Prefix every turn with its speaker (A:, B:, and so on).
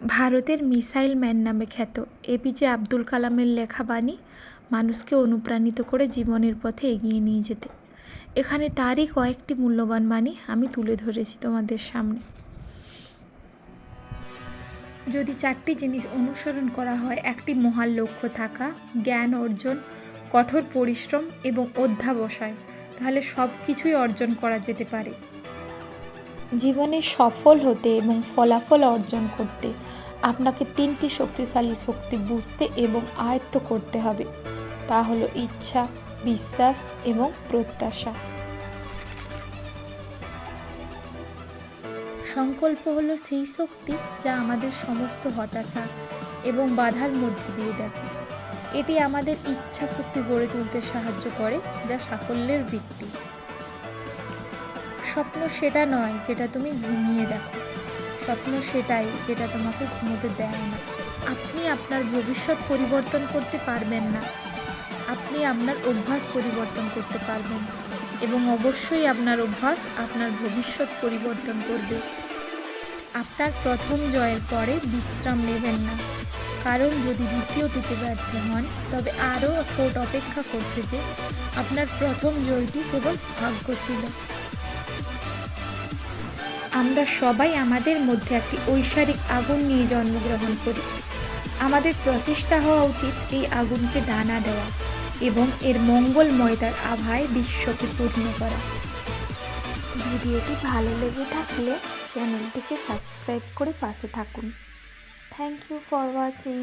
A: ভারতের missile man নামে খ্যাত এপিজে আব্দুল কালামের লেখা বাণী মানুষকে অনুপ্রাণিত করে জীবনের পথে এগিয়ে নিয়ে যেতে। এখানে তারই কয়েকটি মূল্যবান বাণী আমি তুলে ধরেছি তোমাদের সামনে। যদি 4টি জিনিস অনুসরণ করা হয়, একটি মহান লক্ষ্য থাকা, জ্ঞান অর্জন, কঠোর পরিশ্রম এবং অধ্যবসায়, তাহলে সব কিছুই অর্জন করা যেতে পারে। জীবনে সফল হতে এবং ফলাফল অর্জন করতে আপনাকে 3টি শক্তিশালী শক্তি বুঝতে এবং আয়ত্ত করতে হবে। তা হলো ইচ্ছা, বিশ্বাস এবং প্রত্যাশা। সংকল্প হলো সেই শক্তি যা আমাদের সমস্ত হতাশা এবং বাধার মধ্যে দিয়ে দেখে। এটি আমাদের ইচ্ছা শক্তি গড়ে তুলতে সাহায্য করে, যা সাফল্যের ভিত্তি। স্বপ্ন সেটা নয় যেটা তুমি ঘুমিয়ে দেখো, স্বপ্ন সেটাই যেটা তোমাকে ঘুমোতে দেয় না। আপনি আপনার ভবিষ্যৎ পরিবর্তন করতে পারবেন না, আপনি আপনার অভ্যাস পরিবর্তন করতে পারবেন, এবং অবশ্যই আপনার অভ্যাস আপনার ভবিষ্যৎ পরিবর্তন করবে। আপনার প্রথম জয়ের পরে বিশ্রাম নেবেন না, কারণ যদি দ্বিতীয়টিতে ব্যর্থ হন তবে আরও কোর্ট অপেক্ষা করছে যে আপনার প্রথম জয়টি কেবল ভাগ্য ছিল। আমরা সবাই আমাদের মধ্যে একটি ঐশ্বরিক আগুন নিয়ে জন্মগ্রহণ করি। আমাদের প্রচেষ্টা হওয়া উচিত এই আগুনকে ডানা দেওয়া এবং এর মঙ্গলময়তার আভায় বিশ্বকে পূর্ণ করা। ভিডিওটি ভালো লেগে থাকলে চ্যানেলটিকে সাবস্ক্রাইব করে পাশে থাকুন। Thank you for watching.